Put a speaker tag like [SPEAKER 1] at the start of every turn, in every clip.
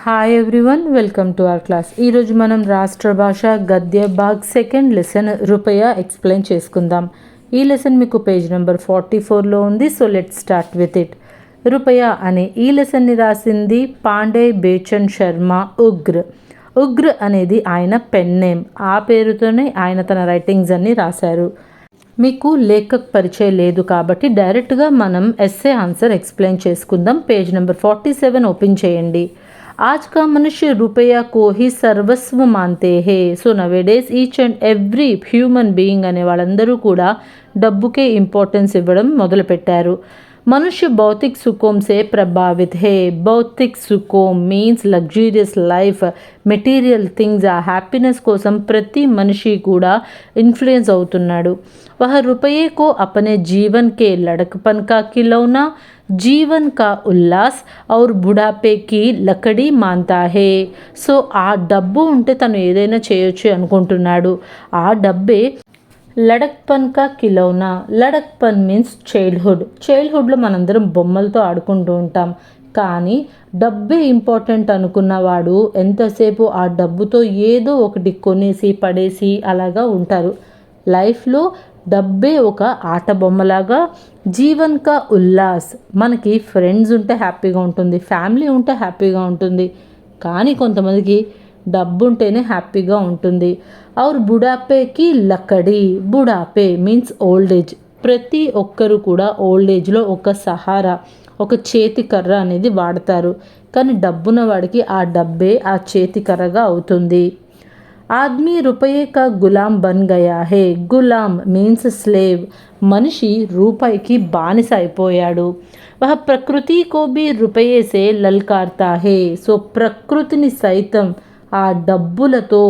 [SPEAKER 1] Hi everyone, welcome to our class. ఈరోజు మనం రాష్ట్ర భాష గద్య భాగ్ సెకండ్ లెసన్ రూపాయ ఎక్స్ప్లెయిన్ చేసుకుందాం. ఈ లెసన్ మీకు పేజ్ నెంబర్ 44లో ఉంది. So let start with it. రూపాయ అనే ఈ లెసన్ని రాసింది పాండే బేచంద్ శర్మ ఉగ్ర. ఉగ్ర అనేది ఆయన పెన్ నేమ్. ఆ పేరుతోనే ఆయన తన రైటింగ్స్ అన్నీ రాశారు. మీకు లేఖక్ పరిచయం లేదు కాబట్టి డైరెక్ట్గా మనం ఎస్సే ఆన్సర్ ఎక్స్ప్లెయిన్ చేసుకుందాం. పేజ్ నెంబర్ 47 ఓపెన్ చేయండి. आज का मनुष्य रुपया को ही सर्वस्व मानते हैं. So nowadays each and every human being అనే వాళ్ళందరూ కూడా డబ్బుకే ఇంపార్టెన్స్ ఇవ్వడం మొదలుపెట్టారు. मनुष्य भौतिक सुखों से प्रभावित है. भौतिक सुखों means luxurious life, material things, ఆ హ్యాపీనెస్ కోసం ప్రతి మనిషి కూడా ఇన్ఫ్లుయెన్స్ అవుతున్నాడు. वह रुपये को अपने जीवन के लड़कपन का खिलौना, జీవన్ కా ఉల్లాస్ ఔర్ బుఢాపేకి లకడీ మాంతా హే. సో ఆ డబ్బు ఉంటే తను ఏదైనా చేయొచ్చు అనుకుంటున్నాడు. ఆ డబ్బే లడక్పన్ కా కిలౌనా. లడక్పన్ మీన్స్ చైల్డ్హుడ్లో మనందరం బొమ్మలతో ఆడుకుంటూ ఉంటాం. కానీ డబ్బే ఇంపార్టెంట్ అనుకున్నవాడు ఎంతసేపు ఆ డబ్బుతో ఏదో ఒకటి కొనేసి పడేసి అలాగా ఉంటారు. లైఫ్లో డబ్బే ఒక ఆట బొమ్మలాగా. జీవన్ కా ఉల్లాస్, మనకి ఫ్రెండ్స్ ఉంటే హ్యాపీగా ఉంటుంది, ఫ్యామిలీ ఉంటే హ్యాపీగా ఉంటుంది. కానీ కొంతమందికి డబ్బు ఉంటేనే హ్యాపీగా ఉంటుంది. ఔర్ బుఢాపేకి లకడీ. బుఢాపే మీన్స్ ఓల్డ్ ఏజ్. ప్రతి ఒక్కరు కూడా ఓల్డ్ ఏజ్లో ఒక సహారా, ఒక చేతి కర్ర అనేది వాడతారు. కానీ డబ్బున్న వాడికి ఆ డబ్బే ఆ చేతి కర్రగా అవుతుంది. ఆద్మీ రూపాయి కా గులాం బన్ గయా హే. గులాం మీన్స్ స్లేవ్. మనిషి రూపాయికి బానిస అయిపోయాడు. వహ ప్రకృతి కో భీ రూపాయే సే లల్కార్తా హే. సో ప్రకృతిని సైతం ఆ డబ్బులతో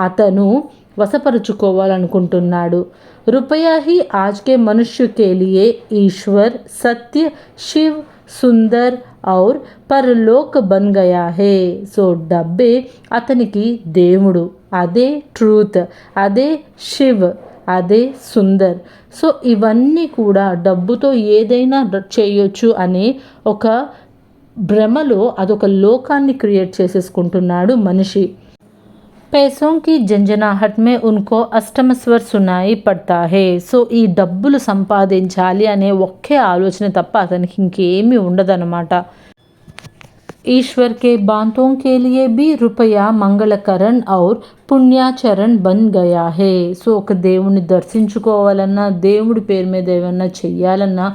[SPEAKER 1] అతను వశపరుచుకోవాలనుకుంటున్నాడు. రూపాయా హీ ఆజ్ కే మనుష్య కే లియే ఈశ్వర్, సత్య, శివ్, సుందర్ ఔర్ పరలోక్ బన్ గయా హే. సో డబ్బే అతనికి దేవుడు, అదే ట్రూత్, అదే శివ్, అదే సుందర్. సో ఇవన్నీ కూడా డబ్బుతో ఏదైనా చేయొచ్చు అనే ఒక భ్రమలో అదొక లోకాన్ని క్రియేట్ చేసేసుకుంటున్నాడు మనిషి. पैसों की झंझनाहट में उनको అష్టమ స్వర్ సునాయి పడతా హే. సో ఈ డబ్బులు సంపాదించాలి అనే ఒకే ఆలోచన తప్ప అతనికి ఇంకేమీ ఉండదన్నమాట. ఈశ్వర్ కే బాంతోं के लिए भी रुपया మంగళకరణ్ ఔర్ పుణ్యాచరణ్ బన్ గయా హే. సో ఒక దేవుని దర్శించుకోవాలన్నా, దేవుడి పేరు మీద ఏమన్నా చెయ్యాలన్నా,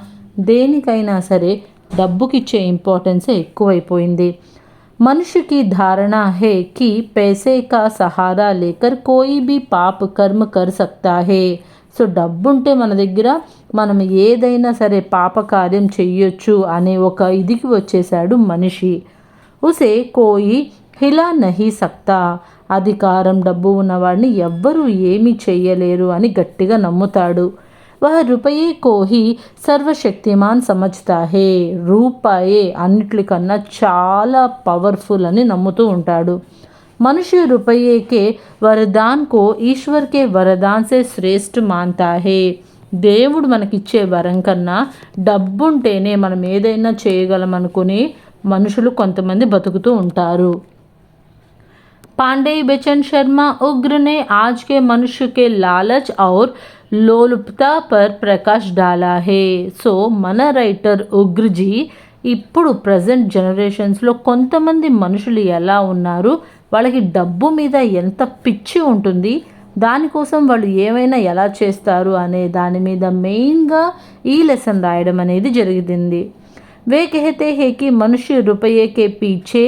[SPEAKER 1] దేనికైనా సరే డబ్బుకిచ్చే ఇంపార్టెన్సే ఎక్కువైపోయింది. मनुष्य की धारणा है कि पैसे का सहारा लेकर कोई भी पाप कर्म कर सकता है. సో డబ్బుంటే మన దగ్గర మనం ఏదైనా సరే పాపకార్యం చెయ్యొచ్చు అనే ఒక ఇదికి వచ్చేసాడు మనిషి. ఉసే కోయి హిలా నహీ సక్తా. అధికారం, డబ్బు ఉన్నవాడిని ఎవ్వరూ ఏమీ చెయ్యలేరు అని గట్టిగా నమ్ముతాడు. వహ రూపాయే కో హీ సర్వశక్తిమాన్ సమజ్తా హే. రూపాయే అన్నిటికన్నా చాలా పవర్ఫుల్ అని నమ్ముతూ ఉంటాడు. మనుష్య రూపాయేకే వరదాన్ కో ఈశ్వర్ కే వరదాన్ సే శ్రేష్ఠ మాన్తా హే. దేవుడు మనకిచ్చే వరం కన్నా డబ్బుంటేనే మనం ఏదైనా చేయగలం అనుకుని మనుషులు కొంతమంది బతుకుతూ ఉంటారు. पांडे बेचन शर्मा उग्र ने आज के मनुष्य के लालच और లోలుప్తా పర్ ప్రకాష్ డాలా హే. సో మన రైటర్ ఉగ్రజీ ఇప్పుడు ప్రజెంట్ జనరేషన్స్లో కొంతమంది మనుషులు ఎలా ఉన్నారు, వాళ్ళకి డబ్బు మీద ఎంత పిచ్చి ఉంటుంది, దానికోసం వాళ్ళు ఏమైనా ఎలా చేస్తారు అనే దాని మీద మెయిన్గా ఈ లెసన్ రాయడం అనేది జరిగింది. వే కహతే హే కి మనుష్య రూపాయే కే పీఛే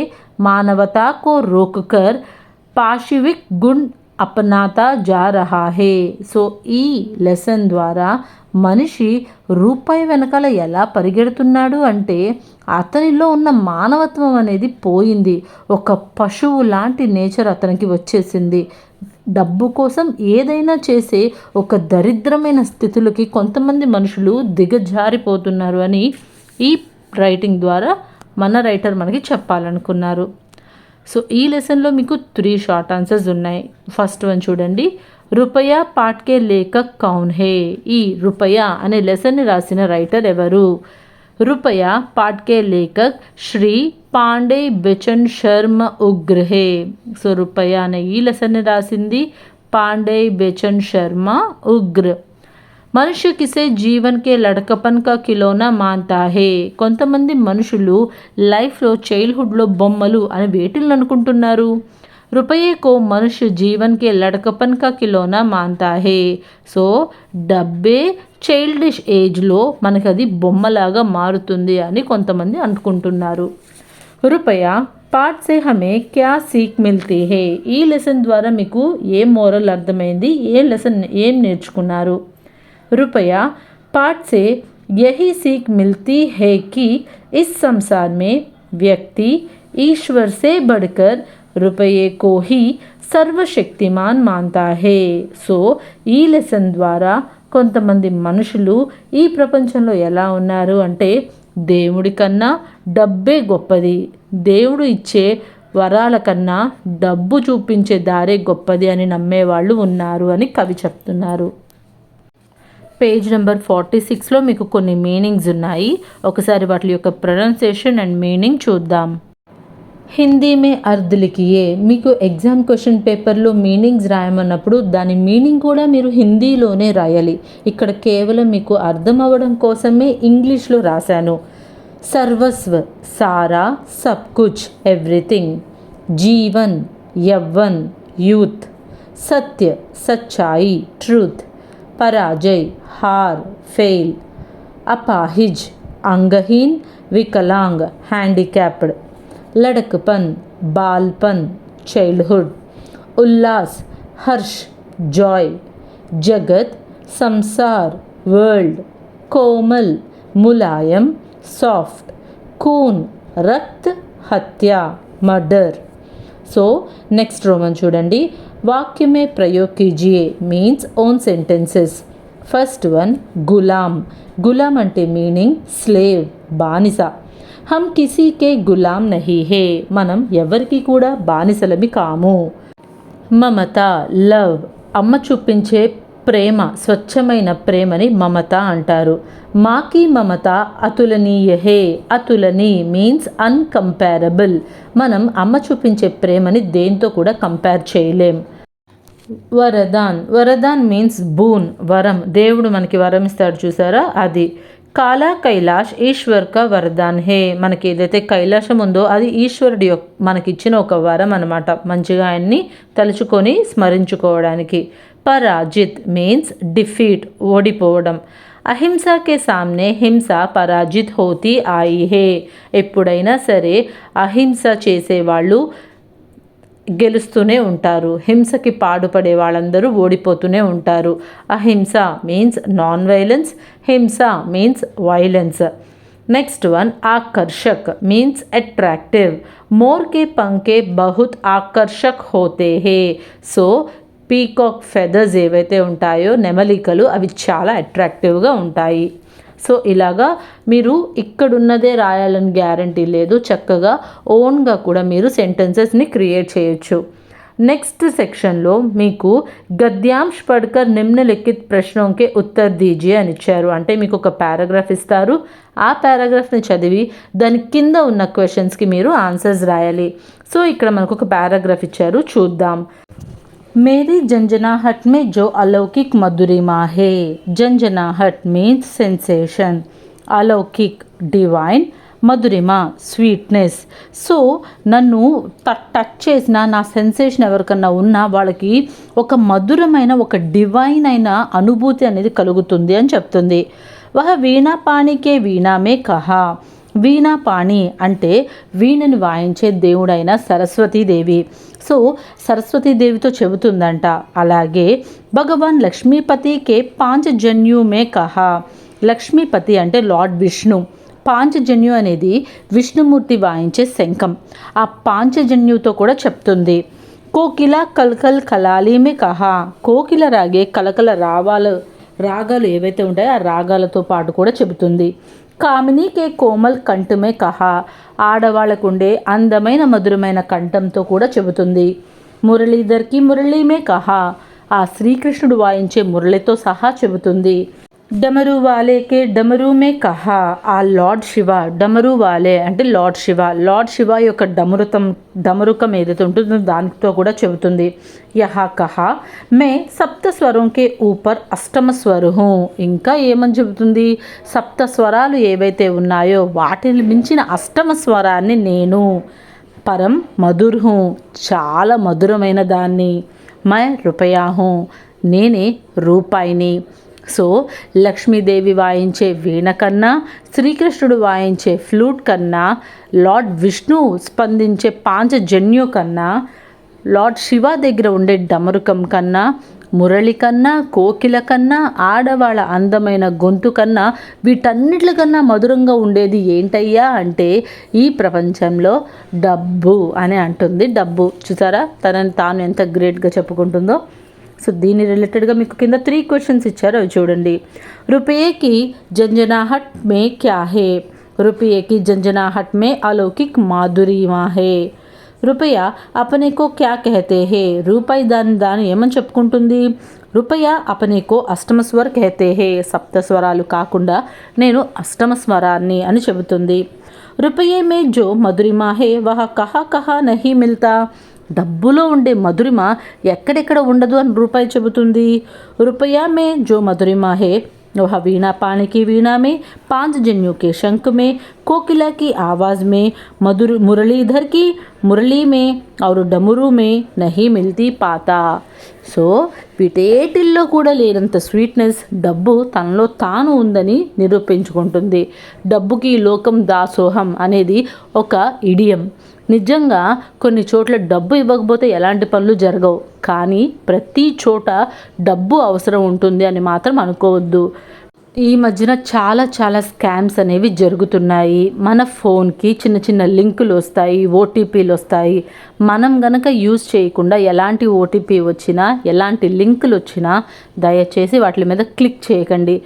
[SPEAKER 1] మానవతా కో రోక్కర్ పాశవిక్ గుణ్ అపనాతా జా రహా హే. సో ఈ లెసన్ ద్వారా మనిషి రూపాయి వెనకాల ఎలా పరిగెడుతున్నాడు అంటే అతనిలో ఉన్న మానవత్వం అనేది పోయింది. ఒక పశువు లాంటి నేచర్ అతనికి వచ్చేసింది. డబ్బు కోసం ఏదైనా చేసే ఒక దరిద్రమైన స్థితులకి కొంతమంది మనుషులు దిగజారిపోతున్నారు అని ఈ రైటింగ్ ద్వారా మన రైటర్ మనకి చెప్పాలనుకున్నారు. సో ఈ లెసన్లో మీకు 3 షార్ట్ ఆన్సర్స్ ఉన్నాయి. ఫస్ట్ వన్ చూడండి. రూపాయ పాట్కే లేఖక్ కౌన్ హే. ఈ రూపాయ అనే లెసన్ని రాసిన రైటర్ ఎవరు? రూపాయ పాట్కే లేఖక్ శ్రీ పాండే బెచన్ శర్మ ఉగ్ర హే. సో రూపాయ అనే ఈ లెసన్ని రాసింది పాండే బెచన్ శర్మ ఉగ్ర. మనుష్య కిసే జీవన్ కే లడకపన్ కా కిలోనా మాన్తా హే. కొంతమంది మనుషులు లైఫ్లో చైల్డ్హుడ్లో బొమ్మలు అని వేటిల్ని అనుకుంటున్నారు. రూపాయే కో మనుష్య జీవన్ కే లడకపన్ కా కిలోనా మాన్తా హే. సో డబ్బే చైల్డిష్ ఏజ్లో మనకు అది బొమ్మలాగా మారుతుంది అని కొంతమంది అనుకుంటున్నారు. రూపాయ పాఠ్ సే హమే క్యా సీక్ మిల్తీ హే. ఈ లెసన్ ద్వారా మీకు ఏ మోరల్ అర్థమైంది, ఏం నేర్చుకున్నారు. रुपया पाठ से यही सीख मिलती है कि इस संसार में व्यक्ति ईश्वर से बढ़कर रुपये को ही సర్వశక్తిమాన్ మాన్తా హే. సో ఈ లెసన్ ద్వారా కొంతమంది మనుషులు ఈ ప్రపంచంలో ఎలా ఉన్నారు అంటే దేవుడి కన్నా డబ్బే గొప్పది, దేవుడు ఇచ్చే వరాల కన్నా డబ్బు చూపించే దారే గొప్పది అని నమ్మేవాళ్ళు ఉన్నారు అని కవి చెప్తున్నారు. పేజ్ నెంబర్ 46లో మీకు కొన్ని మీనింగ్స్ ఉన్నాయి. ఒకసారి వాటి యొక్క ప్రొనౌన్సియేషన్ అండ్ మీనింగ్ చూద్దాం. హిందీ మే అర్ధ్ లిఖియే. మీకు ఎగ్జామ్ క్వశ్చన్ పేపర్లో మీనింగ్స్ రాయమన్నప్పుడు దాని మీనింగ్ కూడా మీరు హిందీలోనే రాయాలి. ఇక్కడ కేవలం మీకు అర్థం అవ్వడం కోసమే ఇంగ్లీష్లో రాశాను. సర్వస్వ సారా, సబ్ కుచ్ ఎవ్రీథింగ్, జీవన్ యవ్వన్ యూత్, సత్య సచ్చాయి ట్రూత్, पराजय हार फेल, अपाहिज अंगहीन विकलांग हैंडीकैप्ड, लड़कपन बालपन चाइल्डहुड, उल्लास हर्ष जॉय, जगत संसार वर्ल्ड, कोमल मुलायम सॉफ्ट, खून रक्त हत्या मर्डर. సో నెక్స్ట్ రోమన్ చూడండి. वाक्य में प्रयोग कीजिए means own sentences. First one गुलाम. गुलाम అంటే మీనింగ్ స్లేవ్, బానిస. हम किसी के गुलाम नहीं है. మనం ఎవరికి కూడా బానిసలమి కాము. మమత లవ్. అమ్మ చూపించే ప్రేమ, స్వచ్ఛమైన ప్రేమని మమత అంటారు. మాకి మమత అతులనీయ హే. అతులని మీన్స్ అన్కంపారబుల్. మనం అమ్మ చూపించే ప్రేమని దేంతో కూడా కంపేర్ చేయలేం. వరదాన్. వరదాన్ మీన్స్ బూన్, వరం. దేవుడు మనకి వరం ఇస్తాడు చూసారా, అది. కాలా కైలాష్ ఈశ్వర్ కా వరదాన్ హే. మనకి ఏదైతే కైలాసం ఉందో అది ఈశ్వరుడి మనకిచ్చిన ఒక వరం అనమాట, మంచిగా ఆయన్ని తలుచుకొని స్మరించుకోవడానికి. పరాజిత్ మీన్స్ డిఫీట్, ఓడిపోవడం. అహింసా కే సామ్నే హింస పరాజిత్ హోతీ ఆయి హే. ఎప్పుడైనా సరే అహింస చేసేవాళ్ళు గెలుస్తూనే ఉంటారు, హింసకి పాడుపడే వాళ్ళందరూ ఓడిపోతూనే ఉంటారు. Ahimsa means non violence, himsa means violence. Next one akarshak means attractive. మోర్ కే పంకే బహుత్ ఆకర్షక్ హోతే హే. సో పీకాక్ ఫెదర్స్ ఏవైతే ఉంటాయో, నెమలికలు, అవి చాలా అట్రాక్టివ్గా ఉంటాయి. సో ఇలాగా మీరు ఇక్కడున్నదే రాయాలని గ్యారంటీ లేదు, చక్కగా ఓన్గా కూడా మీరు సెంటెన్సెస్ని క్రియేట్ చేయొచ్చు. నెక్స్ట్ సెక్షన్లో మీకు గద్యాంశ్ పడ్కర్ నిమ్నలిఖిత్ ప్రశ్నోంకే ఉత్తర్ దీజియే అని ఇచ్చారు. అంటే మీకు ఒక పారాగ్రాఫ్ ఇస్తారు, ఆ పారాగ్రాఫ్ని చదివి దాని కింద ఉన్న క్వశ్చన్స్కి మీరు ఆన్సర్స్ రాయాలి. సో ఇక్కడ మనకు ఒక పారాగ్రాఫ్ ఇచ్చారు, చూద్దాం. मेरी झंझनाहट में जो अलौकिक मधुरिमा है. झंझनाहट मीन्स सेंसेशन, अलौकिक डिवाइन, మధురిమ స్వీట్నెస్. సో నన్ను టచ్ చేసిన నా సెన్సేషన్ ఎవరికన్నా ఉన్నా వాళ్ళకి ఒక మధురమైన, ఒక డివైన్ అయిన అనుభూతి అనేది కలుగుతుంది అని చెప్తుంది. వహ వీణా పాణికే వీణామే కహా. వీణాపాణి అంటే వీణని వాయించే దేవుడైన సరస్వతీదేవి. సో సరస్వతీదేవితో చెబుతుందంట. అలాగే భగవాన్ లక్ష్మీపతికే పాంచజన్యుమే కహా. లక్ష్మీపతి అంటే లార్డ్ విష్ణు. పాంచజన్యు అనేది విష్ణుమూర్తి వాయించే శంఖం. ఆ పాంచజన్యుతో కూడా చెప్తుంది. కోకిల కల్కల్ కలాలీమే కహా. కోకిల రాగే కలకల రాగాలు ఏవైతే ఉంటాయో ఆ రాగాలతో పాటు కూడా చెబుతుంది. కామినీకే కోమల్ కంఠమే కహా. ఆడవాళ్ళకుండే అందమైన మధురమైన కంఠంతో కూడా చెబుతుంది. మురళీధర్కి మురళీమే కహా. ఆ శ్రీకృష్ణుడు వాయించే మురళితో సహా చెబుతుంది. డమరు వాలేకే డమరు మే కహా, ఆ లార్డ్ శివ, డమరు వాలే అంటే లార్డ్ శివ యొక్క డమరుకం ఏదైతే ఉంటుందో దానితో కూడా చెబుతుంది. యహా కహా మే సప్త స్వరంకే ఊపర్ అష్టమ స్వరు, ఇంకా ఏమని చెబుతుంది, సప్త స్వరాలు ఏవైతే ఉన్నాయో వాటిని మించిన అష్టమ స్వరాన్ని నేను, పరం మధుర్ హూ, చాలా మధురమైన దాన్ని, మై రూపయా హూ, నేనే రూపాయిని. సో లక్ష్మీదేవి వాయించే వీణ కన్నా, శ్రీకృష్ణుడు వాయించే ఫ్లూట్ కన్నా, లార్డ్ విష్ణు స్పందించే పాంచజన్యు కన్నా, లార్డ్ శివ దగ్గర ఉండే డమరుకం కన్నా, మురళి కన్నా, కోకిల కన్నా, ఆడవాళ్ళ అందమైన గొంతు కన్నా, వీటన్నిటికన్నా మధురంగా ఉండేది ఏంటయ్యా అంటే ఈ ప్రపంచంలో డబ్బు అని అంటుంది. డబ్బు చూసారా తనని తాను ఎంత గ్రేట్గా చెప్పుకుంటుందో. సో దీని రిలేటెడ్గా మీకు కింద 3 క్వశ్చన్స్ ఇచ్చారు, అవి చూడండి. రూపాయికి జంజనాహట్ మే క్యా హే, రూపాయికి జంజనాహట్ మే अलौकिक మాధురిమా హే, రూపాయ అపనేకో క్యా కహతే హే, రూపాయి దాన్ని ఏమని చెప్పుకుంటుంది, రూపాయ అపనేకో అష్టమ స్వర కహతే హే, సప్త స్వరాలు కాకుండా నేను అష్టమ స్వరాన్ని అని చెబుతుంది. రూపాయే మే జో మధురిమా హే వహ కహా కహా నహీ మిల్తా, డబ్బులో ఉండే మధురిమ ఎక్కడెక్కడ ఉండదు అని రూపాయి చెబుతుంది. రూపాయ మే జో మధురిమా హే वह वीणा पानी की वीणा में, पांचजन्यों के शंख में, कोकिला की आवाज़ में, मधुर मुरलीधर की मुरली में और डमरू में नहीं मिलती पाता. సో వీటేటిల్లో కూడా లేనంత స్వీట్నెస్ డబ్బు తనలో తాను ఉందని నిరూపించుకుంటుంది. డబ్బుకి లోకం దాసోహం అనేది ఒక ఇడియం. నిజంగా కొన్ని చోట్ల డబ్బు ఇవ్వకపోతే ఎలాంటి పనులు జరగవు, కానీ ప్రతి చోట డబ్బు అవసరం ఉంటుంది అని మాత్రం అనుకోవద్దు. ఈ మధ్యన చాలా స్కామ్స్ అనేవి జరుగుతున్నాయి. మన ఫోన్కి చిన్న లింకులు వస్తాయి, ఓటీపీలు వస్తాయి. మనం గనక యూజ్ చేయకుండా ఎలాంటి ఓటీపీ వచ్చినా, ఎలాంటి లింకులు వచ్చినా దయచేసి వాటి మీద క్లిక్ చేయకండి.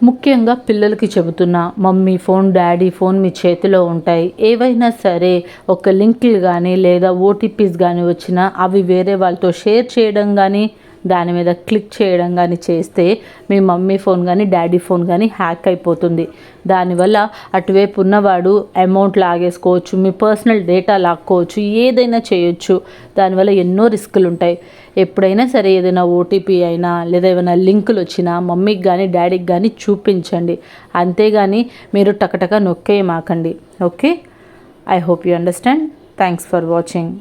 [SPEAKER 1] ముఖ్యంగా పిల్లలకి చెబుతున్నా, మమ్మీ ఫోన్, డాడీ ఫోన్ మీ చేతిలో ఉంటాయి. ఏవైనా సరే ఒక లింకులు కానీ లేదా ఓటీపీస్ కానీ వచ్చినా అవి వేరే వాళ్ళతో షేర్ చేయడం కానీ, దాని మీద క్లిక్ చేయడం కానీ చేస్తే మీ మమ్మీ ఫోన్ కానీ డాడీ ఫోన్ కానీ హ్యాక్ అయిపోతుంది. దానివల్ల అటువైపు ఉన్నవాడు అమౌంట్ లాగేసుకోవచ్చు, మీ పర్సనల్ డేటా లాక్కోవచ్చు, ఏదైనా చేయొచ్చు. దానివల్ల ఎన్నో రిస్కులు ఉంటాయి. ఎప్పుడైనా సరే ఏదైనా ఓటీపీ అయినా లేదా ఏమైనా లింకులు వచ్చినా మమ్మీకి కానీ డాడీకి కానీ చూపించండి. అంతేగాని మీరు టకటక నొక్కేయమాకండి. Okay, I hope you understand. Thanks for watching.